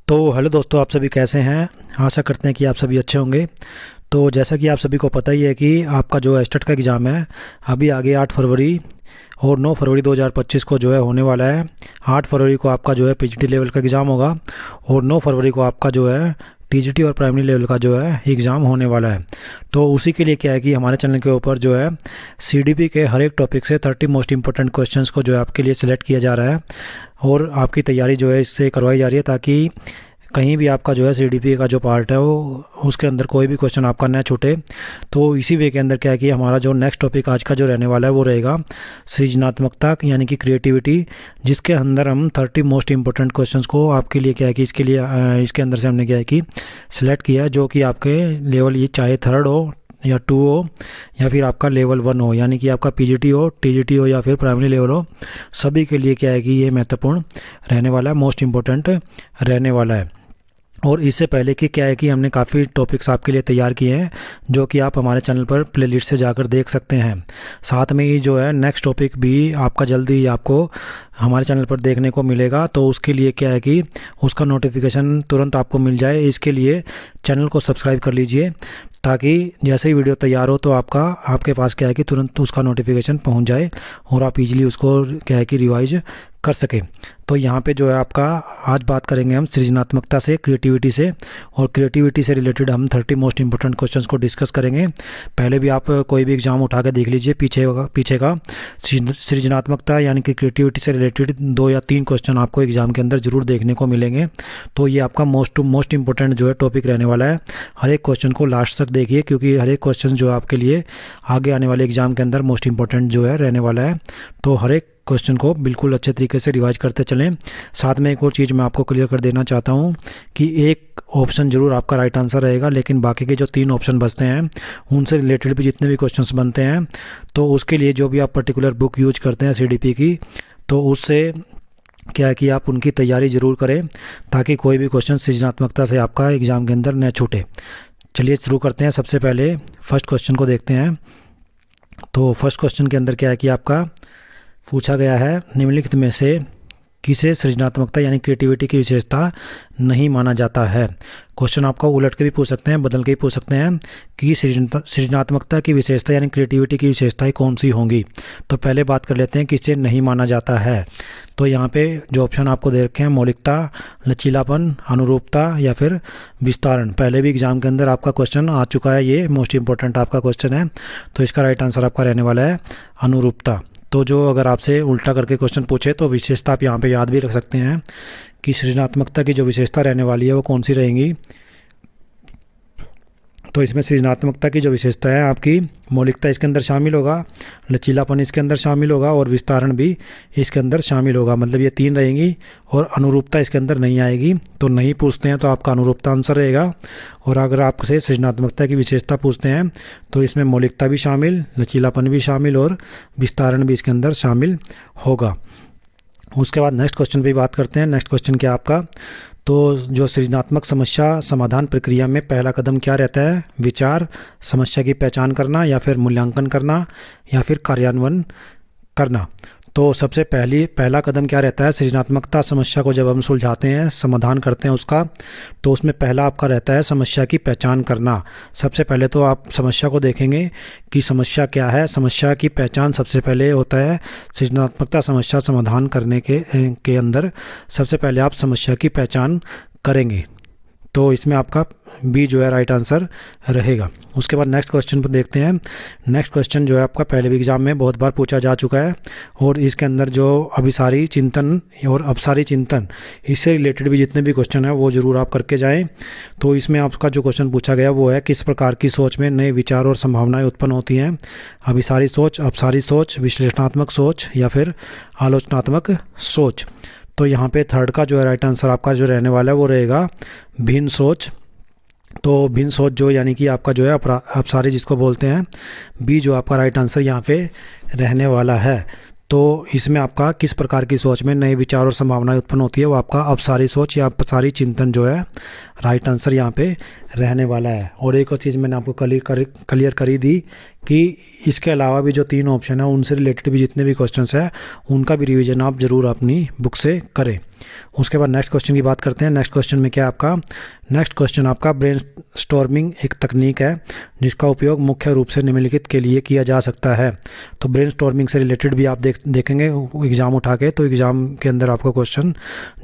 तो हेलो दोस्तों, आप सभी कैसे हैं। आशा करते हैं कि आप सभी अच्छे होंगे। तो जैसा कि आप सभी को पता ही है कि आपका जो एस्टेट का एग्ज़ाम है अभी आगे 8 फरवरी और 9 फरवरी 2025 को जो है होने वाला है। 8 फरवरी को आपका जो है पीजीटी लेवल का एग्ज़ाम होगा और 9 फरवरी को आपका जो है टीजीटी और प्राइमरी लेवल का जो है एग्ज़ाम होने वाला है। तो उसी के लिए क्या है कि हमारे चैनल के ऊपर जो है सीडीपी के हर एक टॉपिक से 30 मोस्ट इंपॉर्टेंट क्वेश्चंस को जो है आपके लिए सिलेक्ट किया जा रहा है और आपकी तैयारी जो है इससे करवाई जा रही है, ताकि कहीं भी आपका जो है सीडीपी का जो पार्ट है वो उसके अंदर कोई भी क्वेश्चन आपका न छूटे। तो इसी वे के अंदर क्या है कि हमारा जो नेक्स्ट टॉपिक आज का जो रहने वाला है वो रहेगा सृजनात्मकता यानी कि क्रिएटिविटी, जिसके अंदर हम 30 मोस्ट इंपॉर्टेंट क्वेश्चंस को आपके लिए क्या है कि इसके अंदर से हमने क्या है कि सिलेक्ट किया है, जो कि आपके लेवल ये चाहे 3rd हो या 2 हो या फिर आपका लेवल 1 हो, यानी कि आपका पीजीटी हो, टीजीटी हो या फिर प्राइमरी लेवल हो, सभी के लिए क्या है कि ये महत्वपूर्ण रहने वाला है, मोस्ट इम्पोर्टेंट रहने वाला है। और इससे पहले कि क्या है कि हमने काफ़ी टॉपिक्स आपके लिए तैयार किए हैं जो कि आप हमारे चैनल पर प्लेलिस्ट से जाकर देख सकते हैं। साथ में ही जो है नेक्स्ट टॉपिक भी आपका जल्दी ही आपको हमारे चैनल पर देखने को मिलेगा। तो उसके लिए क्या है कि उसका नोटिफिकेशन तुरंत आपको मिल जाए, इसके लिए चैनल को सब्सक्राइब कर लीजिए, ताकि जैसे ही वीडियो तैयार हो तो आपके पास क्या है कि तुरंत उसका नोटिफिकेशन पहुंच जाए और आप इजीली उसको क्या है कि रिवाइज कर सकें। तो यहाँ पे जो है आपका आज बात करेंगे हम सृजनात्मकता से, क्रिएटिविटी से, और क्रिएटिविटी से रिलेटेड हम 30 मोस्ट इंपॉर्टेंट क्वेश्चंस को डिस्कस करेंगे। पहले भी आप कोई भी एग्जाम उठा के देख लीजिए, पीछे का सृजनात्मकता यानी कि क्रिएटिविटी से रिलेटेड 2 या 3 क्वेश्चन आपको एग्जाम के अंदर ज़रूर देखने को मिलेंगे। तो ये आपका मोस्ट इंपॉर्टेंट जो है टॉपिक रहने वाला है। हर एक क्वेश्चन को लास्ट तक देखिए, क्योंकि हर एक क्वेश्चन जो है आपके लिए आगे आने वाले एग्जाम के अंदर मोस्ट इंपॉर्टेंट जो है रहने वाला है। तो हर एक क्वेश्चन को बिल्कुल अच्छे तरीके से रिवाइज करते चलें। साथ में एक और चीज़ मैं आपको क्लियर कर देना चाहता हूँ कि एक ऑप्शन ज़रूर आपका राइट आंसर रहेगा, लेकिन बाकी के जो 3 ऑप्शन बचते हैं उनसे रिलेटेड भी जितने भी क्वेश्चंस बनते हैं, तो उसके लिए जो भी आप पर्टिकुलर बुक यूज करते हैं सीडीपी की, तो उससे क्या है कि आप उनकी तैयारी ज़रूर करें, ताकि कोई भी क्वेश्चन सृजनात्मकता से आपका एग्ज़ाम के अंदर न छूटे। चलिए शुरू करते हैं। सबसे पहले फर्स्ट क्वेश्चन को देखते हैं। तो फर्स्ट क्वेश्चन के अंदर क्या है कि आपका पूछा गया है, निम्नलिखित में से किसे सृजनात्मकता यानी क्रिएटिविटी की विशेषता नहीं माना जाता है। क्वेश्चन आपको उलट के भी पूछ सकते हैं, बदल के भी पूछ सकते हैं कि सृजनात्मकता की विशेषता यानी क्रिएटिविटी की विशेषताएं कौन सी होंगी। तो पहले बात कर लेते हैं किसे नहीं माना जाता है। तो यहाँ पे जो ऑप्शन आपको दे रखे हैं, मौलिकता, लचीलापन, अनुरूपता या फिर विस्तारण। पहले भी एग्जाम के अंदर आपका क्वेश्चन आ चुका है, ये मोस्ट इंपॉर्टेंट आपका क्वेश्चन है। तो इसका राइट आंसर आपका रहने वाला है अनुरूपता। तो जो अगर आपसे उल्टा करके क्वेश्चन पूछे तो विशेषता आप यहाँ पे याद भी रख सकते हैं कि सृजनात्मकता की जो विशेषता रहने वाली है वो कौन सी रहेंगी। तो इसमें सृजनात्मकता की जो विशेषता है आपकी, मौलिकता इसके अंदर शामिल होगा, लचीलापन इसके अंदर शामिल होगा और विस्तारण भी इसके अंदर शामिल होगा। मतलब ये 3 रहेंगी और अनुरूपता इसके अंदर नहीं आएगी। तो नहीं पूछते हैं तो आपका अनुरूपता आंसर रहेगा। और अगर आपसे सृजनात्मकता की विशेषता पूछते हैं तो इसमें मौलिकता भी शामिल, लचीलापन भी शामिल और विस्तारण भी इसके अंदर शामिल होगा। उसके बाद नेक्स्ट क्वेश्चन पे बात करते हैं। नेक्स्ट क्वेश्चन क्या आपका, तो जो सृजनात्मक समस्या समाधान प्रक्रिया में पहला कदम क्या रहता है। विचार, समस्या की पहचान करना या फिर मूल्यांकन करना या फिर कार्यान्वयन करना। तो सबसे पहला कदम क्या रहता है, सृजनात्मकता समस्या को जब हम सुलझाते हैं, समाधान करते हैं उसका, तो उसमें पहला आपका रहता है समस्या की पहचान करना। सबसे पहले तो आप समस्या को देखेंगे कि समस्या क्या है। समस्या की पहचान सबसे पहले होता है सृजनात्मकता समस्या समाधान करने के अंदर सबसे पहले आप समस्या की पहचान करेंगे। तो इसमें आपका बी जो है राइट आंसर रहेगा। उसके बाद नेक्स्ट क्वेश्चन पर देखते हैं। नेक्स्ट क्वेश्चन जो है आपका पहले भी एग्जाम में बहुत बार पूछा जा चुका है और इसके अंदर जो अभिसारी चिंतन और अपसारी चिंतन, इससे रिलेटेड भी जितने भी क्वेश्चन है वो ज़रूर आप करके जाएं। तो इसमें आपका जो क्वेश्चन पूछा गया वो है, किस प्रकार की सोच में नए विचार और संभावनाएँ उत्पन्न होती हैं। अभिसारी सोच, अपसारी सोच, विश्लेषणात्मक सोच या फिर आलोचनात्मक सोच। तो यहाँ पे 3rd का जो है राइट आंसर आपका जो रहने वाला है वो रहेगा भिन्न सोच। तो भिन्न सोच जो यानी कि आपका जो है अपसारी जिसको बोलते हैं, बी जो आपका राइट आंसर यहाँ पे रहने वाला है। तो इसमें आपका किस प्रकार की सोच में नए विचार और संभावनाएं उत्पन्न होती है, वो आपका अपसारी सोच या अपसारी चिंतन जो है राइट आंसर यहाँ पे रहने वाला है। और एक और चीज़ मैंने आपको क्लियर करी दी कि इसके अलावा भी जो 3 ऑप्शन है उनसे रिलेटेड भी जितने भी क्वेश्चंस हैं उनका भी रिवीजन आप ज़रूर अपनी बुक से करें। उसके बाद नेक्स्ट क्वेश्चन की बात करते हैं। नेक्स्ट क्वेश्चन में क्या है आपका, नेक्स्ट क्वेश्चन आपका ब्रेनस्टॉर्मिंग एक तकनीक है जिसका उपयोग मुख्य रूप से निम्नलिखित के लिए किया जा सकता है। तो ब्रेनस्टॉर्मिंग से रिलेटेड भी आप देखेंगे एग्ज़ाम उठा के, तो एग्ज़ाम के अंदर आपका क्वेश्चन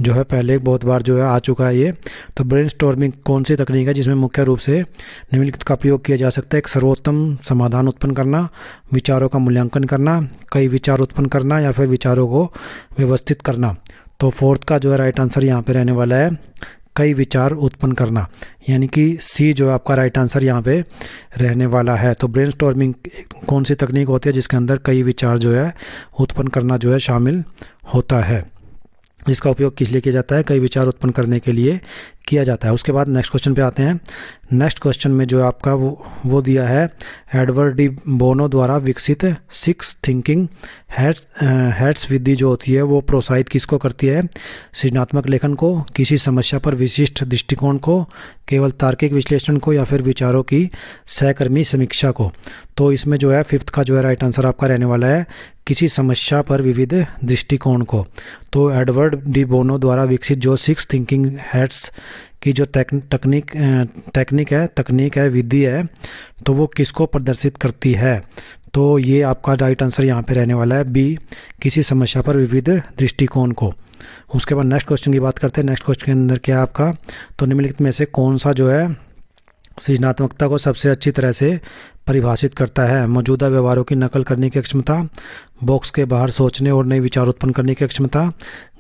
जो है पहले बहुत बार जो है आ चुका है ये। तो ब्रेनस्टॉर्मिंग कौन सी तकनीक है जिसमें मुख्य रूप से निम्नलिखित का उपयोग किया जा सकता है। एक सर्वोत्तम समाधान उत्पन्न करना, विचारों का मूल्यांकन करना, कई विचार उत्पन्न करना, या फिर विचारों को व्यवस्थित करना। तो फोर्थ का जो है राइट आंसर यहाँ पे रहने वाला है कई विचार उत्पन्न करना, यानी कि सी जो है आपका राइट आंसर यहाँ पे रहने वाला है। तो ब्रेनस्टॉर्मिंग कौन सी तकनीक होती है जिसके अंदर कई विचार जो है उत्पन्न करना जो है शामिल होता है, जिसका उपयोग किस लिए किया जाता है, कई विचार उत्पन्न करने के लिए किया जाता है। उसके बाद नेक्स्ट क्वेश्चन पे आते हैं। नेक्स्ट क्वेश्चन में जो आपका वो दिया है एडवर्ड डी बोनो द्वारा विकसित 6 थिंकिंग हैट्स विधि जो होती है वो प्रोत्साहित किसको करती है, सृजनात्मक लेखन को, किसी समस्या पर विशिष्ट दृष्टिकोण को, केवल तार्किक विश्लेषण को, या फिर विचारों की सहकर्मी समीक्षा को। तो इसमें जो है फिफ्थ का जो है राइट आंसर आपका रहने वाला है किसी समस्या पर विविध दृष्टिकोण को। तो एडवर्ड डी बोनो द्वारा विकसित जो 6 थिंकिंग हैट्स की जो तकनीक है विधि है, तो वो किसको प्रदर्शित करती है। तो ये आपका राइट आंसर यहाँ पे रहने वाला है बी, किसी समस्या पर विविध दृष्टिकोण को। उसके बाद नेक्स्ट क्वेश्चन की बात करते हैं। नेक्स्ट क्वेश्चन के अंदर क्या है आपका, तो निम्नलिखित में से कौन सा जो है सृजनात्मकता को सबसे अच्छी तरह से परिभाषित करता है। मौजूदा व्यवहारों की नकल करने की क्षमता, बॉक्स के बाहर सोचने और नए विचार उत्पन्न करने की क्षमता,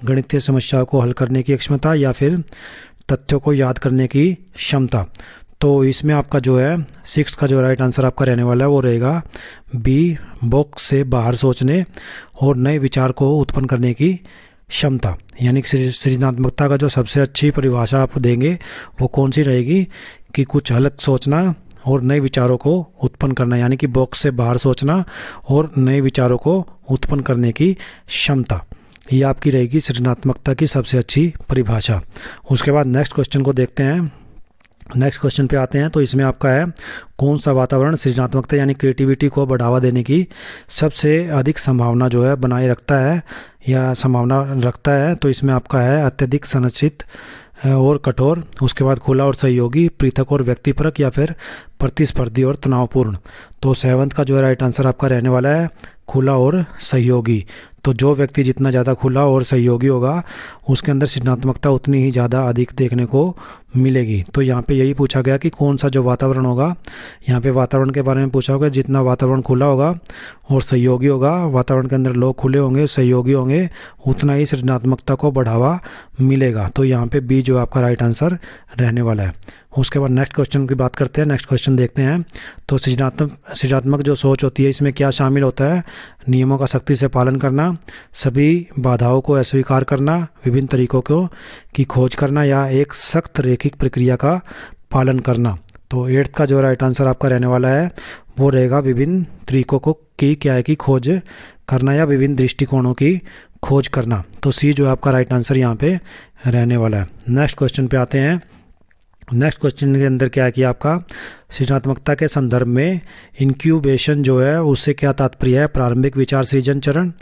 गणितीय समस्याओं को हल करने की क्षमता, या फिर तथ्यों को याद करने की क्षमता। तो इसमें आपका जो है 6 का जो राइट आंसर आपका रहने वाला है वो रहेगा बी, बॉक्स से बाहर सोचने और नए विचार को उत्पन्न करने की क्षमता। यानी कि सृजनात्मकता का जो सबसे अच्छी परिभाषा आप देंगे वो कौन सी रहेगी कि कुछ अलग सोचना और नए विचारों को उत्पन्न करना, यानी कि बॉक्स से बाहर सोचना और नए विचारों को उत्पन्न करने की क्षमता। ये आपकी रहेगी सृजनात्मकता की सबसे अच्छी परिभाषा। उसके बाद नेक्स्ट क्वेश्चन को देखते हैं। नेक्स्ट क्वेश्चन पे आते हैं। तो इसमें आपका है कौन सा वातावरण सृजनात्मकता यानी क्रिएटिविटी को बढ़ावा देने की सबसे अधिक संभावना जो है बनाए रखता है या संभावना रखता है। तो इसमें आपका है अत्यधिक संरचित और कठोर, उसके बाद खुला और सहयोगी, पृथक और व्यक्तिपरक, या फिर प्रतिस्पर्धी और तनावपूर्ण। तो 7th का जो है राइट आंसर आपका रहने वाला है खुला और सहयोगी। तो जो व्यक्ति जितना ज़्यादा खुला और सहयोगी होगा उसके अंदर सृजनात्मकता उतनी ही ज़्यादा अधिक देखने को मिलेगी। तो यहाँ पे यही पूछा गया कि कौन सा जो वातावरण होगा, यहाँ पे वातावरण के बारे में पूछा होगा। जितना वातावरण खुला होगा और सहयोगी होगा, वातावरण के अंदर लोग खुले होंगे, सहयोगी होंगे, उतना ही सृजनात्मकता को बढ़ावा मिलेगा। तो यहाँ पे बी जो आपका राइट आंसर रहने वाला है। उसके बाद नेक्स्ट क्वेश्चन की बात करते हैं। नेक्स्ट क्वेश्चन देखते हैं। तो सृजनात्मक जो सोच होती है इसमें क्या शामिल होता है, नियमों का सख्ती से पालन करना, सभी बाधाओं को अस्वीकार करना, विभिन्न तरीकों की खोज करना, या एक सख्त रैखिक प्रक्रिया का पालन करना। तो 8th का जो राइट आंसर आपका रहने वाला है वो रहेगा विभिन्न तरीकों की खोज करना या विभिन्न दृष्टिकोणों की खोज करना। तो सी जो आपका राइट आंसर यहाँ पे रहने वाला है। नेक्स्ट क्वेश्चन पे आते हैं। नेक्स्ट क्वेश्चन के अंदर क्या है कि आपका सृजनात्मकता के संदर्भ में इंक्यूबेशन जो है उससे क्या तात्पर्य है। प्रारंभिक विचार सृजन चरण,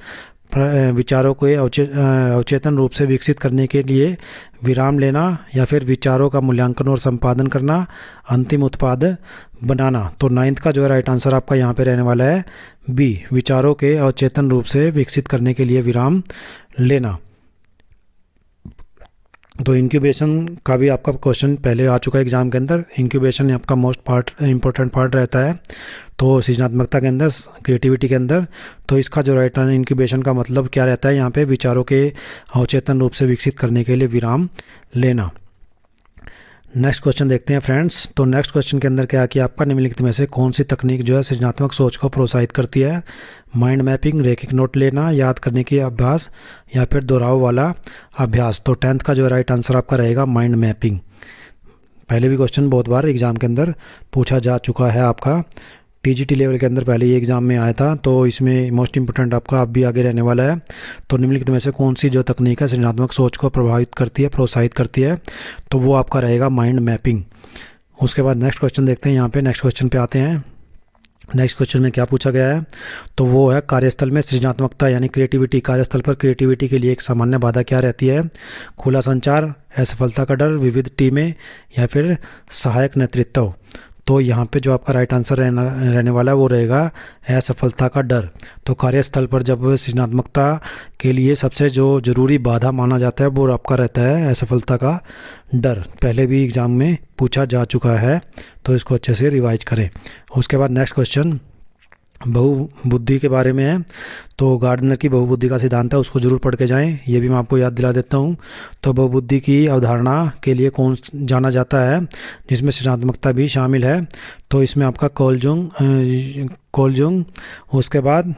विचारों को अवचेतन रूप से विकसित करने के लिए विराम लेना, या फिर विचारों का मूल्यांकन और संपादन करना, अंतिम उत्पाद बनाना। तो 9th का जो है राइट आंसर आपका यहाँ पे रहने वाला है बी, विचारों के अवचेतन रूप से विकसित करने के लिए विराम लेना। तो इंक्यूबेशन का भी आपका क्वेश्चन पहले आ चुका है एग्जाम के अंदर। इंक्यूबेशन आपका मोस्ट इम्पोर्टेंट पार्ट रहता है तो सृजनात्मकता के अंदर, क्रिएटिविटी के अंदर। तो इसका जो राइट आंसर इंक्यूबेशन का मतलब क्या रहता है, यहाँ पे विचारों के अवचेतन रूप से विकसित करने के लिए विराम लेना। नेक्स्ट क्वेश्चन देखते हैं फ्रेंड्स। तो नेक्स्ट क्वेश्चन के अंदर क्या है कि आपका निम्नलिखित में से कौन सी तकनीक जो है सृजनात्मक सोच को प्रोत्साहित करती है। माइंड मैपिंग, रैखिक नोट लेना, याद करने की अभ्यास, या फिर दोहराव वाला अभ्यास। तो 10th का जो राइट आंसर आपका रहेगा माइंड मैपिंग। पहले भी क्वेश्चन बहुत बार एग्जाम के अंदर पूछा जा चुका है आपका, टीजीटी लेवल के अंदर पहले ये एग्ज़ाम में आया था। तो इसमें मोस्ट इंपोर्टेंट आपका अब भी आगे रहने वाला है। तो निम्नलिखित में से कौन सी जो तकनीक है सृजनात्मक सोच को प्रभावित करती है, प्रोत्साहित करती है, तो वो आपका रहेगा माइंड मैपिंग। उसके बाद नेक्स्ट क्वेश्चन देखते हैं। यहाँ पे नेक्स्ट क्वेश्चन पे आते हैं। नेक्स्ट क्वेश्चन में क्या पूछा गया है, तो वो है कार्यस्थल में सृजनात्मकता यानी क्रिएटिविटी, कार्यस्थल पर क्रिएटिविटी के लिए एक सामान्य बाधा क्या रहती है? खुला संचार, असफलता का डर, विविध टीमें या फिर सहायक नेतृत्व। तो यहाँ पे जो आपका राइट आंसर रहने वाला है वो रहेगा असफलता का डर। तो कार्यस्थल पर जब सृजनात्मकता के लिए सबसे जो ज़रूरी बाधा माना जाता है वो आपका रहता है असफलता का डर। पहले भी एग्ज़ाम में पूछा जा चुका है, तो इसको अच्छे से रिवाइज करें। उसके बाद नेक्स्ट क्वेश्चन बहुबुद्धि के बारे में है। तो गार्डनर की बहुबुद्धि का सिद्धांत है, उसको जरूर पढ़ के जाएं, ये भी मैं आपको याद दिला देता हूँ। तो बहुबुद्धि की अवधारणा के लिए कौन जाना जाता है जिसमें सृजनात्मकता भी शामिल है? तो इसमें आपका कोलजुंग, उसके बाद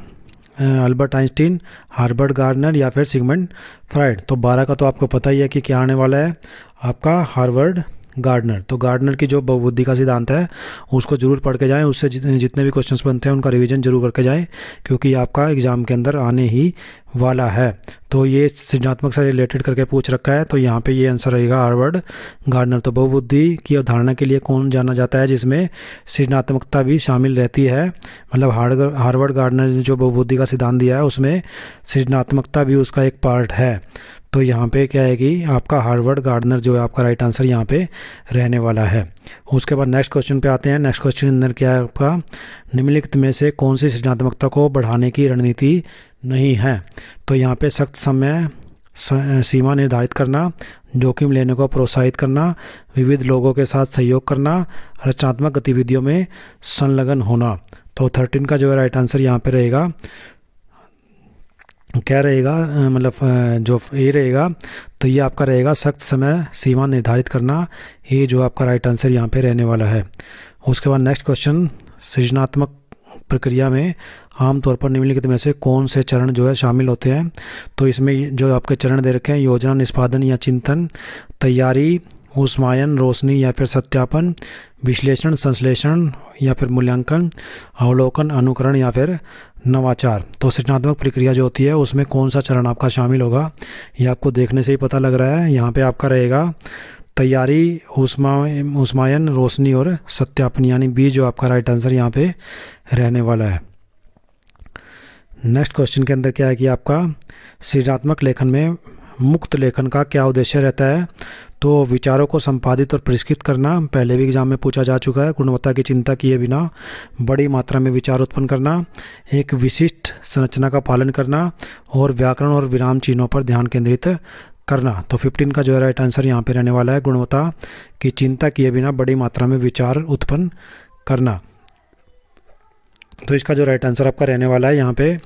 अल्बर्ट आइंस्टीन, हार्बर्ट गार्डनर या फिर सिगमंड फ्राइड। तो 12 का तो आपको पता ही है कि क्या आने वाला है आपका हार्वर्ड गार्डनर। तो गार्डनर की जो बहुबुद्धि का सिद्धांत है उसको जरूर पढ़ के जाएं, उससे जितने भी क्वेश्चंस बनते हैं उनका रिवीजन जरूर करके जाएं, क्योंकि आपका एग्जाम के अंदर आने ही वाला है। तो ये सृजनात्मक से रिलेटेड करके पूछ रखा है, तो यहाँ पे ये आंसर रहेगा हार्वर्ड गार्डनर। तो बहुबुद्धि की अवधारणा के लिए कौन जाना जाता है जिसमें सृजनात्मकता भी शामिल रहती है? मतलब हार्वर्ड गार्डनर ने जो बहुबुद्धि का सिद्धांत दिया है उसमें सृजनात्मकता भी उसका एक पार्ट है। तो यहाँ पे क्या है कि आपका हार्वर्ड गार्डनर जो है आपका राइट आंसर यहाँ पे रहने वाला है। उसके बाद नेक्स्ट क्वेश्चन पे आते हैं। नेक्स्ट क्वेश्चन के अंदर क्या है आपका, निम्नलिखित में से कौन सी सृजनात्मकता को बढ़ाने की रणनीति नहीं है? तो यहाँ पे सख्त समय सीमा निर्धारित करना, जोखिम लेने को प्रोत्साहित करना, विविध लोगों के साथ सहयोग करना, रचनात्मक गतिविधियों में संलग्न होना। तो 13 का जो है राइट आंसर यहाँ पे रहेगा, क्या रहेगा, मतलब जो ए रहेगा तो ये आपका रहेगा सख्त समय सीमा निर्धारित करना, ये जो आपका राइट आंसर यहाँ पे रहने वाला है। उसके बाद नेक्स्ट क्वेश्चन, सृजनात्मक प्रक्रिया में आमतौर पर निम्नलिखित में से कौन से चरण जो है शामिल होते हैं? तो इसमें जो आपके चरण दे रखे हैं, योजना, निष्पादन या चिंतन, तैयारी, ऊष्मायन, रोशनी या फिर सत्यापन, विश्लेषण, संश्लेषण या फिर मूल्यांकन, अवलोकन, अनुकरण या फिर नवाचार। तो सृजनात्मक प्रक्रिया जो होती है उसमें कौन सा चरण आपका शामिल होगा, ये आपको देखने से ही पता लग रहा है। यहाँ पे आपका रहेगा तैयारी, ऊष्मायन, रोशनी और सत्यापन, यानी बी जो आपका राइट आंसर यहाँ पे रहने वाला है। नेक्स्ट क्वेश्चन के अंदर क्या है कि आपका सृजनात्मक लेखन में मुक्त लेखन का क्या उद्देश्य रहता है? तो विचारों को संपादित और परिष्कृत करना, पहले भी एग्जाम में पूछा जा चुका है। गुणवत्ता की चिंता किए बिना बड़ी मात्रा में विचार उत्पन्न करना, एक विशिष्ट संरचना का पालन करना और व्याकरण और विराम चिन्हों पर ध्यान केंद्रित करना। तो 15 का जो है राइट आंसर यहाँ पे रहने वाला है, गुणवत्ता की चिंता किए बिना बड़ी मात्रा में विचार उत्पन्न करना। तो इसका जो राइट आंसर आपका रहने वाला है यहाँ पे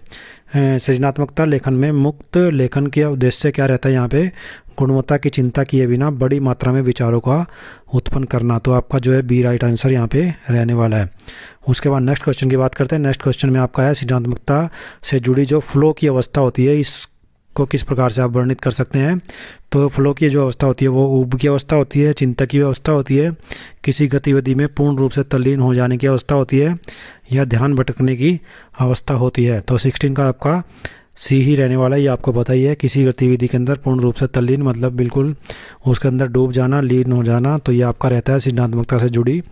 सृजनात्मकता लेखन में मुक्त लेखन के उद्देश्य क्या रहता है? यहाँ पे गुणवत्ता की चिंता किए बिना बड़ी मात्रा में विचारों का उत्पन्न करना। तो आपका जो है बी राइट आंसर यहाँ पे रहने वाला है। उसके बाद नेक्स्ट क्वेश्चन की बात करते हैं। नेक्स्ट क्वेश्चन में आपका है सृजनात्मकता से जुड़ी जो फ्लो की अवस्था होती है इसको किस प्रकार से आप वर्णित कर सकते हैं? तो फ्लो की जो अवस्था होती है वो ऊब की अवस्था होती है, चिंता की अवस्था होती है, किसी गतिविधि में पूर्ण रूप से तल्लीन हो जाने की अवस्था होती है, या ध्यान भटकने की अवस्था होती है। तो 16 का आपका सी ही रहने वाला है, ये आपको पता ही है। किसी गतिविधि के अंदर पूर्ण रूप से तल्लीन मतलब बिल्कुल उसके अंदर डूब जाना, लीन हो जाना, तो ये आपका रहता है सृजनात्मकता से जुड़ी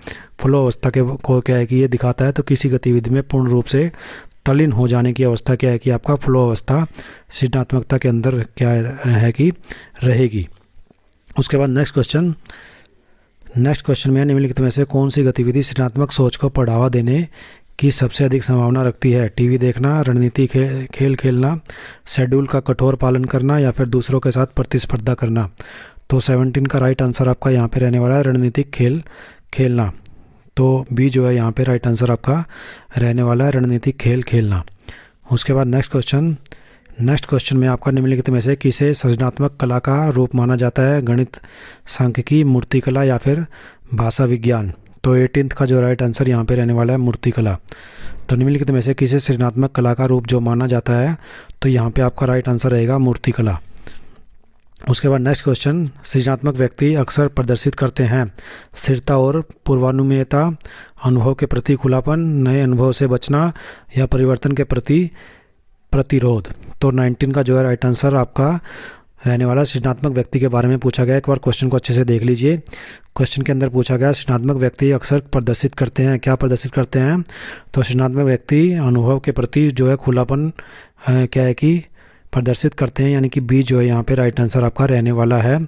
फ्लो अवस्था के को क्या है कि ये दिखाता है। तो किसी गतिविधि में पूर्ण रूप से तल्लीन हो जाने की अवस्था क्या है कि आपका फ्लो अवस्था सृजनात्मकता के अंदर क्या है कि रहेगी। उसके बाद नेक्स्ट क्वेश्चन में निम्नलिखित में से कौन सी गतिविधि सृजनात्मक सोच को बढ़ावा देने की सबसे अधिक संभावना रखती है? टीवी देखना, रणनीति खेल खेलना, शेड्यूल का कठोर पालन करना या फिर दूसरों के साथ प्रतिस्पर्धा करना। तो 17 का राइट आंसर आपका यहाँ पे रहने वाला है रणनीतिक खेल खेलना। तो बी जो है यहाँ पे राइट आंसर आपका रहने वाला है रणनीतिक खेल खेलना। उसके बाद नेक्स्ट क्वेश्चन में आपका निम्नलिखित में से किसे सृजनात्मक कला का रूप माना जाता है? गणित, सांख्यिकी, मूर्तिकला या फिर भाषा विज्ञान। तो 18 का जो राइट आंसर यहाँ पे रहने वाला है मूर्तिकला। तो निम्नलिखित में से किसे सृजनात्मक कला का रूप जो माना जाता है? तो यहाँ पे आपका राइट आंसर रहेगा मूर्तिकला। उसके बाद नेक्स्ट क्वेश्चन, सृजनात्मक व्यक्ति अक्सर प्रदर्शित करते हैं स्थिरता और पूर्वानुमेयता, अनुभव के प्रति खुलापन, नए अनुभव से बचना या परिवर्तन के प्रति प्रतिरोध। तो 19 का जो है राइट आंसर आपका रहने वाला सृजनात्मक व्यक्ति के बारे में पूछा गया। एक बार क्वेश्चन को अच्छे से देख लीजिए। क्वेश्चन के अंदर पूछा गया सृजनात्मक व्यक्ति अक्सर प्रदर्शित करते हैं, क्या प्रदर्शित करते हैं? तो सृजनात्मक व्यक्ति अनुभव के प्रति जो है खुलापन क्या है कि प्रदर्शित करते हैं, यानी कि बी जो है यहाँ पे राइट आंसर आपका रहने वाला है।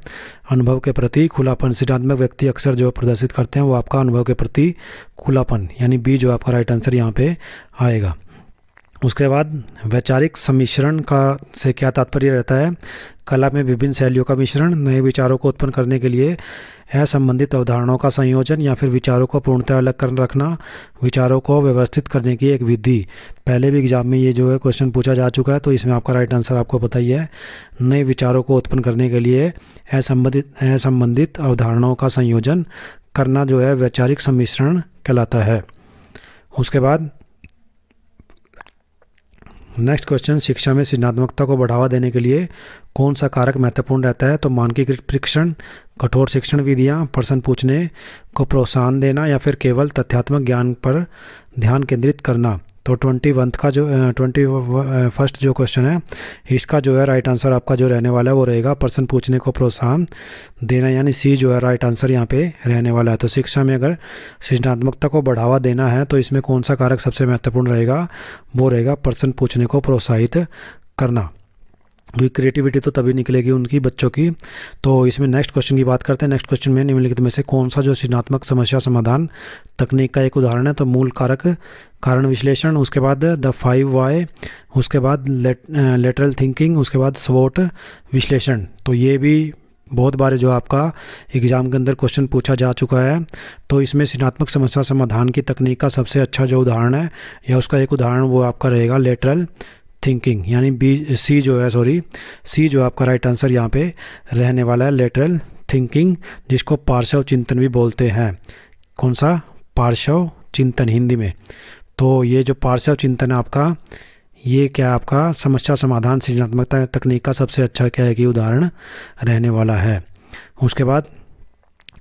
अनुभव के प्रति खुलापन, सृजनात्मक व्यक्ति अक्सर जो प्रदर्शित करते हैं वो आपका अनुभव के प्रति खुलापन, यानी बी जो आपका राइट आंसर यहाँ पे आएगा। उसके बाद वैचारिक सम्मिश्रण का से क्या तात्पर्य रहता है? कला में विभिन्न शैलियों का मिश्रण, नए विचारों को उत्पन्न करने के लिए असंबंधित अवधारणाओं का संयोजन, या फिर विचारों को पूर्णतः अलग कर रखना, विचारों को व्यवस्थित करने की एक विधि। पहले भी एग्जाम में ये जो है क्वेश्चन पूछा जा चुका है, तो इसमें आपका राइट आंसर आपको पता ही है। नए विचारों को उत्पन्न करने के लिए असंबंधित अवधारणाओं का संयोजन करना जो है वैचारिक सम्मिश्रण कहलाता है। उसके बाद नेक्स्ट क्वेश्चन, शिक्षा में सृजनात्मकता को बढ़ावा देने के लिए कौन सा कारक महत्वपूर्ण रहता है? तो मानकीकृत परीक्षण, कठोर शिक्षण विधियाँ, प्रश्न पूछने को प्रोत्साहन देना, या फिर केवल तथ्यात्मक ज्ञान पर ध्यान केंद्रित करना। तो 21st जो क्वेश्चन है इसका जो है राइट आंसर आपका जो रहने वाला है वो रहेगा प्रश्न पूछने को प्रोत्साहन देना, यानी सी जो है राइट आंसर यहाँ पे रहने वाला है। तो शिक्षा में अगर सृजनात्मकता को बढ़ावा देना है तो इसमें कौन सा कारक सबसे महत्वपूर्ण रहेगा? वो रहेगा प्रश्न पूछने को प्रोत्साहित करना। क्रिएटिविटी तो तभी निकलेगी उनकी बच्चों की। तो इसमें नेक्स्ट क्वेश्चन की बात करते हैं। नेक्स्ट क्वेश्चन में निम्नलिखित में से कौन सा जो सृजनात्मक समस्या समाधान तकनीक का एक उदाहरण है? तो मूल कारक कारण विश्लेषण, उसके बाद द 5 वाई, उसके बाद लेटरल थिंकिंग, उसके बाद स्वोट विश्लेषण। तो ये भी बहुत बार जो आपका एग्जाम के अंदर क्वेश्चन पूछा जा चुका है। तो इसमें सृजनात्मक समस्या समाधान की तकनीक का सबसे अच्छा जो उदाहरण है या उसका एक उदाहरण वो आपका रहेगा लेटरल थिंकिंग, यानी सी जो आपका राइट आंसर यहाँ पे रहने वाला है लेटरल थिंकिंग, जिसको पार्श्व चिंतन भी बोलते हैं। कौन सा? पार्श्व चिंतन हिंदी में। तो ये जो पार्श्व चिंतन है आपका, ये क्या आपका समस्या समाधान सृजनात्मकता तकनीक का सबसे अच्छा क्या है कि उदाहरण रहने वाला है। उसके बाद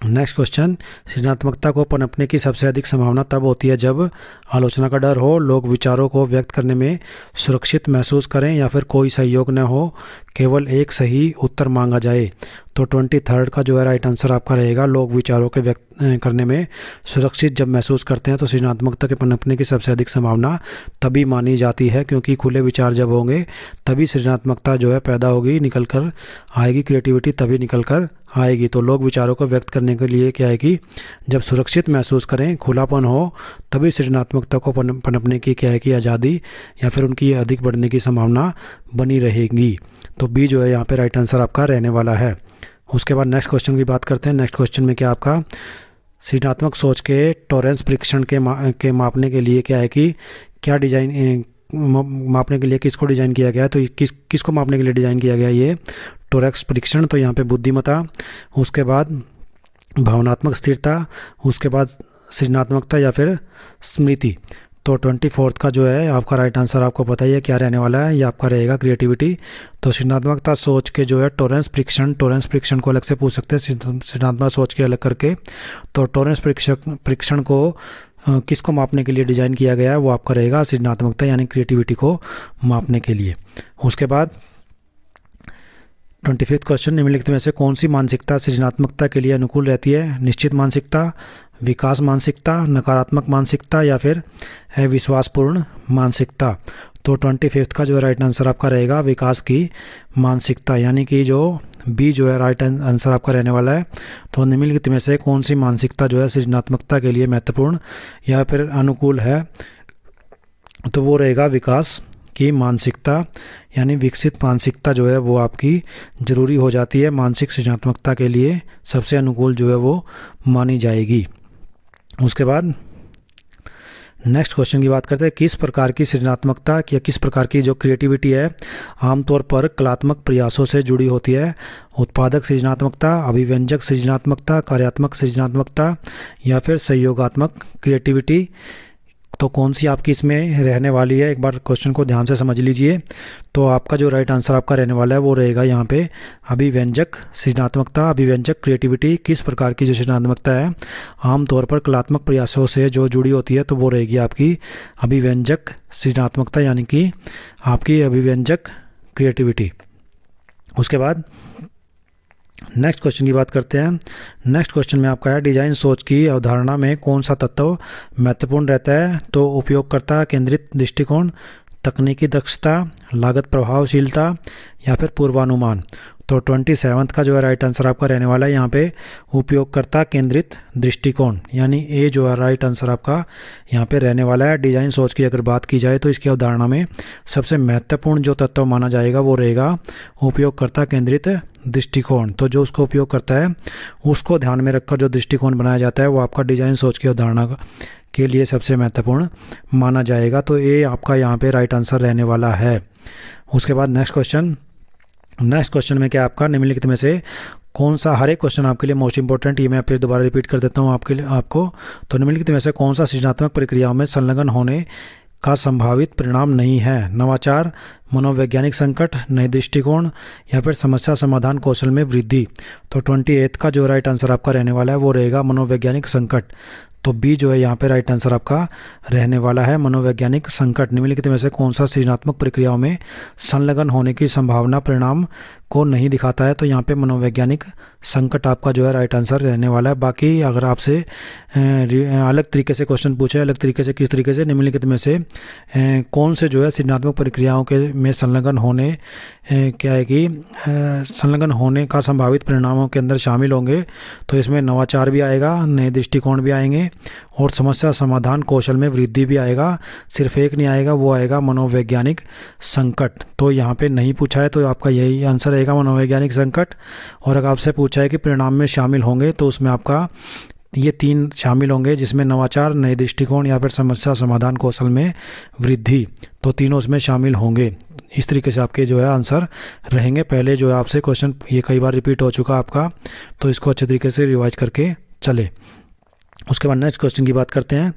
नेक्स्ट क्वेश्चन, सृजनात्मकता को पनपने की सबसे अधिक संभावना तब होती है जब आलोचना का डर हो, लोग विचारों को व्यक्त करने में सुरक्षित महसूस करें, या फिर कोई सहयोग न हो, केवल एक सही उत्तर मांगा जाए। तो 23rd का जो है राइट आंसर आपका रहेगा लोग विचारों के व्यक्त करने में सुरक्षित जब महसूस करते हैं तो सृजनात्मकता के पनपने की सबसे अधिक संभावना तभी मानी जाती है, क्योंकि खुले विचार जब होंगे तभी सृजनात्मकता जो है पैदा होगी, निकल कर आएगी, क्रिएटिविटी तभी निकल कर आएगी। तो लोग विचारों को व्यक्त करने के लिए क्या है कि जब सुरक्षित महसूस करें, खुलापन हो, तभी सृजनात्मकता को पनपने की क्या है कि आज़ादी या फिर उनकी अधिक बढ़ने की संभावना बनी रहेगी। तो बी जो है यहाँ पे राइट आंसर आपका रहने वाला है। उसके बाद नेक्स्ट क्वेश्चन की बात करते हैं। नेक्स्ट क्वेश्चन में क्या आपका सृजनात्मक सोच के टॉरेंस परीक्षण के मापने के लिए क्या है कि क्या डिजाइन मापने के लिए किसको डिज़ाइन किया गया है? तो किसको मापने के लिए डिज़ाइन किया गया ये टोरेक्स परीक्षण? तो यहाँ पे बुद्धिमत्ता, उसके बाद भावनात्मक स्थिरता, उसके बाद सृजनात्मकता या फिर स्मृति। तो 24th का जो है आपका राइट आंसर आपको पता ही है क्या रहने वाला है, ये आपका रहेगा क्रिएटिविटी। तो सृजनात्मकता सोच के जो है टॉरेंस परीक्षण को अलग से पूछ सकते हैं, सृजनात्मक सोच के अलग करके। तो टॉरेंस परीक्षण को किसको मापने के लिए डिज़ाइन किया गया है? वो आपका रहेगा सृजनात्मकता यानी क्रिएटिविटी को मापने के लिए। उसके बाद 25th क्वेश्चन, निम्नलिखित में से कौन सी मानसिकता सृजनात्मकता के लिए अनुकूल रहती है? निश्चित मानसिकता, विकास मानसिकता, नकारात्मक मानसिकता या फिर विश्वासपूर्ण मानसिकता। तो 25th का जो राइट आंसर आपका रहेगा विकास की मानसिकता, यानी कि जो बी जो है राइट आंसर आपका रहने वाला है। तो निम्नलिखित में से कौन सी मानसिकता जो है सृजनात्मकता के लिए महत्वपूर्ण या फिर अनुकूल है? तो वो रहेगा विकास की मानसिकता, यानी विकसित मानसिकता जो है वो आपकी ज़रूरी हो जाती है, मानसिक सृजनात्मकता के लिए सबसे अनुकूल जो है वो मानी जाएगी। उसके बाद नेक्स्ट क्वेश्चन की बात करते हैं। किस प्रकार की सृजनात्मकता या किस प्रकार की जो क्रिएटिविटी है आमतौर पर कलात्मक प्रयासों से जुड़ी होती है? उत्पादक सृजनात्मकता, अभिव्यंजक सृजनात्मकता, कार्यात्मक सृजनात्मकता या फिर सहयोगात्मक क्रिएटिविटी। तो कौन सी आपकी इसमें रहने वाली है? एक बार क्वेश्चन को ध्यान से समझ लीजिए। तो आपका जो राइट आंसर आपका रहने वाला है वो रहेगा यहाँ पे अभिव्यंजक सृजनात्मकता, अभिव्यंजक क्रिएटिविटी। किस प्रकार की जो सृजनात्मकता है आमतौर पर कलात्मक प्रयासों से जो जुड़ी होती है तो वो रहेगी आपकी अभिव्यंजक सृजनात्मकता, यानी कि आपकी अभिव्यंजक क्रिएटिविटी। उसके बाद नेक्स्ट क्वेश्चन की बात करते हैं। नेक्स्ट क्वेश्चन में आपका है डिजाइन सोच की अवधारणा में कौन सा तत्व महत्वपूर्ण रहता है? तो उपयोगकर्ता केंद्रित दृष्टिकोण, तकनीकी दक्षता, लागत प्रभावशीलता या फिर पूर्वानुमान। तो 27 का जो है राइट आंसर आपका रहने वाला है यहाँ पे उपयोगकर्ता केंद्रित दृष्टिकोण, यानी ए जो है राइट आंसर आपका यहाँ पे रहने वाला है। डिजाइन सोच की अगर बात की जाए तो इसकी अवधारणा में सबसे महत्वपूर्ण जो तत्व माना जाएगा वो रहेगा उपयोगकर्ता केंद्रित दृष्टिकोण। तो जो उसको उपयोग करता है उसको ध्यान में रखकर जो दृष्टिकोण बनाया जाता है वो आपका डिजाइन सोच की अवधारणा के लिए सबसे महत्वपूर्ण माना जाएगा। तो ये आपका यहाँ पे राइट आंसर रहने वाला है। उसके बाद नेक्स्ट क्वेश्चन में क्या आपका निम्नलिखित में से कौन सा, हर एक क्वेश्चन आपके लिए मोस्ट इंपॉर्टेंट, ये मैं फिर दोबारा रिपीट कर देता हूँ आपको। तो निम्नलिखित में से कौन सा सृजनात्मक प्रक्रियाओं में संलग्न होने का संभावित परिणाम नहीं है? नवाचार, मनोवैज्ञानिक संकट, नए दृष्टिकोण या फिर समस्या समाधान कौशल में वृद्धि। तो 28 का जो राइट आंसर आपका रहने वाला है वो रहेगा मनोवैज्ञानिक संकट। तो बी जो है यहाँ पे राइट आंसर आपका रहने वाला है मनोवैज्ञानिक संकट। निम्नलिखित में से कौन सा सृजनात्मक प्रक्रियाओं में संलग्न होने की संभावना परिणाम को नहीं दिखाता है? तो यहाँ पे मनोवैज्ञानिक संकट आपका जो है राइट आंसर रहने वाला है। बाकी अगर आपसे अलग तरीके से क्वेश्चन पूछे, अलग तरीके से किस तरीके से निम्नलिखित में से कौन से जो है सृजनात्मक प्रक्रियाओं के में संलग्न होने क्या है कि संलग्न होने का संभावित परिणामों के अंदर शामिल होंगे, तो इसमें नवाचार भी आएगा, नए दृष्टिकोण भी आएंगे और समस्या समाधान कौशल में वृद्धि भी आएगा। सिर्फ एक नहीं आएगा, वो आएगा मनोवैज्ञानिक संकट। तो यहाँ पे नहीं पूछा है तो आपका यही आंसर रहेगा मनोवैज्ञानिक संकट। और अगर आपसे पूछा है कि परिणाम में शामिल होंगे तो उसमें आपका ये 3 शामिल होंगे, जिसमें नवाचार, नए दृष्टिकोण या फिर समस्या समाधान कौशल में वृद्धि, तो तीनों इसमें शामिल होंगे। इस तरीके से आपके जो है आंसर रहेंगे। पहले जो है आपसे क्वेश्चन ये कई बार रिपीट हो चुका आपका, तो इसको अच्छे तरीके से रिवाइज करके चले। उसके बाद नेक्स्ट क्वेश्चन की बात करते हैं।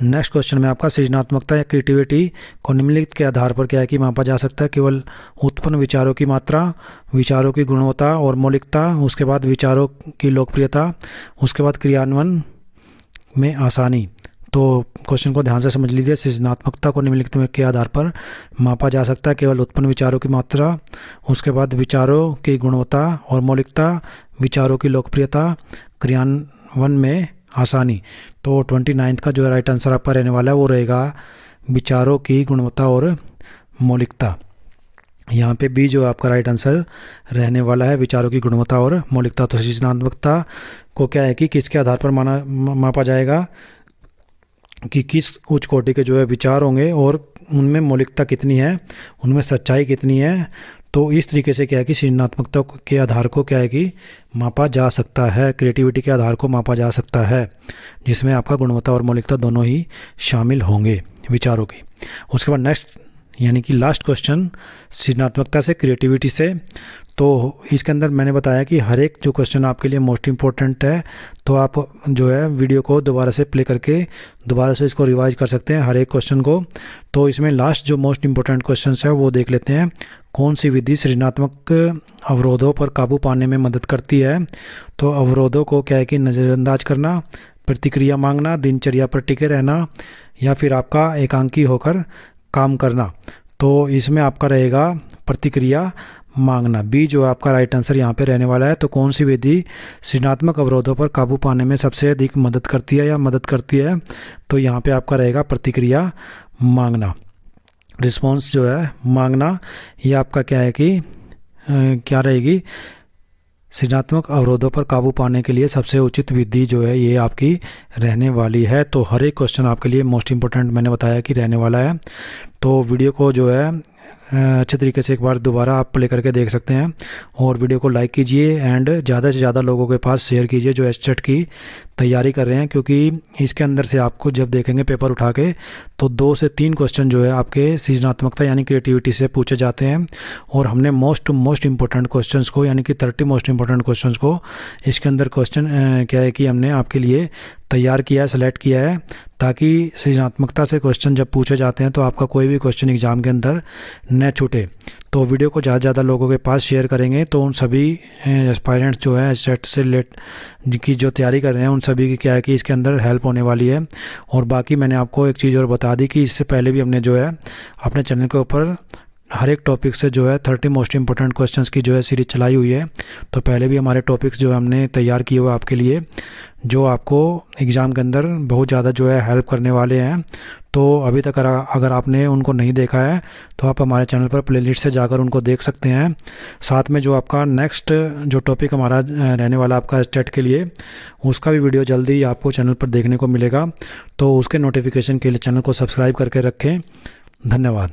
नेक्स्ट क्वेश्चन में आपका सृजनात्मकता या क्रिएटिविटी को निम्नलिखित के आधार पर क्या है कि मापा जा सकता है? केवल उत्पन्न विचारों की मात्रा, विचारों की गुणवत्ता और मौलिकता, उसके बाद विचारों की लोकप्रियता, उसके बाद क्रियान्वयन में आसानी। तो क्वेश्चन को ध्यान से समझ लीजिए। सृजनात्मकता को निम्नलिखित के आधार पर मापा जा सकता है? केवल उत्पन्न विचारों की मात्रा, उसके बाद विचारों की गुणवत्ता और मौलिकता, विचारों की लोकप्रियता, क्रियान्वयन में आसानी। तो 29 का जो राइट आंसर आपका रहने वाला है वो रहेगा विचारों की गुणवत्ता और मौलिकता। यहाँ पे बी जो आपका राइट आंसर रहने वाला है विचारों की गुणवत्ता और मौलिकता। तो सृजनात्मकता को क्या है कि किसके आधार पर मापा जाएगा कि किस उच्च कोटि के जो है विचार होंगे और उनमें मौलिकता कितनी है, उनमें सच्चाई कितनी है। तो इस तरीके से क्या है कि सृजनात्मकता के आधार को क्या है कि मापा जा सकता है, क्रिएटिविटी के आधार को मापा जा सकता है, जिसमें आपका गुणवत्ता और मौलिकता दोनों ही शामिल होंगे विचारों की। उसके बाद नेक्स्ट यानी कि लास्ट क्वेश्चन सृजनात्मकता से क्रिएटिविटी से। तो इसके अंदर मैंने बताया कि हर एक जो क्वेश्चन आपके लिए मोस्ट इम्पोर्टेंट है, तो आप जो है वीडियो को दोबारा से प्ले करके दोबारा से इसको रिवाइज कर सकते हैं हर एक क्वेश्चन को। तो इसमें लास्ट जो मोस्ट इम्पोर्टेंट क्वेश्चन है वो देख लेते हैं। कौन सी विधि सृजनात्मक अवरोधों पर काबू पाने में मदद करती है? तो अवरोधों को क्या है कि नज़रअंदाज करना, प्रतिक्रिया मांगना, दिनचर्या पर टिके रहना या फिर आपका एकांकी होकर काम करना। तो इसमें आपका रहेगा प्रतिक्रिया मांगना। बी जो आपका राइट आंसर यहाँ पे रहने वाला है। तो कौन सी विधि सृजनात्मक अवरोधों पर काबू पाने में सबसे अधिक मदद करती है या मदद करती है? तो यहाँ पे आपका रहेगा प्रतिक्रिया मांगना, रिस्पॉन्स जो है मांगना। ये आपका क्या है कि क्या रहेगी सृजनात्मक अवरोधों पर काबू पाने के लिए सबसे उचित विधि जो है ये आपकी रहने वाली है। तो हर एक क्वेश्चन आपके लिए मोस्ट इम्पोर्टेंट मैंने बताया कि रहने वाला है। तो वीडियो को जो है अच्छे तरीके से एक बार दोबारा आप प्ले करके देख सकते हैं और वीडियो को लाइक कीजिए एंड ज़्यादा से ज़्यादा लोगों के पास शेयर कीजिए जो एचटेट की तैयारी कर रहे हैं, क्योंकि इसके अंदर से आपको जब देखेंगे पेपर उठा के तो 2 से 3 क्वेश्चन जो है आपके सृजनात्मकता यानी क्रिएटिविटी से पूछे जाते हैं। और हमने मोस्ट इम्पोर्टेंट क्वेश्चंस को यानी कि 30 मोस्ट इम्पोर्टेंट क्वेश्चंस को इसके अंदर क्वेश्चन क्या है कि हमने आपके लिए तैयार किया है, सेलेक्ट किया है, ताकि सृजनात्मकता से क्वेश्चन जब पूछे जाते हैं तो आपका कोई भी क्वेश्चन एग्जाम के अंदर न छूटे। तो वीडियो को ज़्यादा से ज़्यादा लोगों के पास शेयर करेंगे तो उन सभी एस्पायरेंट्स जो है सेट से की जो तैयारी कर रहे हैं उन सभी की क्या है कि इसके अंदर हेल्प होने वाली है। और बाकी मैंने आपको एक चीज़ और बता दी कि इससे पहले भी हमने जो है अपने चैनल के ऊपर हर एक टॉपिक से जो है 30 मोस्ट इंपॉर्टेंट क्वेश्चंस की जो है सीरीज चलाई हुई है। तो पहले भी हमारे टॉपिक्स जो हमने तैयार किए हुए आपके लिए, जो आपको एग्ज़ाम के अंदर बहुत ज़्यादा जो है हेल्प करने वाले हैं। तो अभी तक अगर आपने उनको नहीं देखा है तो आप हमारे चैनल पर प्लेलिस्ट से जाकर उनको देख सकते हैं। साथ में जो आपका नेक्स्ट जो टॉपिक हमारा रहने वाला आपका स्टेट के लिए, उसका भी वीडियो जल्दी आपको चैनल पर देखने को मिलेगा। तो उसके नोटिफिकेशन के लिए चैनल को सब्सक्राइब करके रखें। धन्यवाद।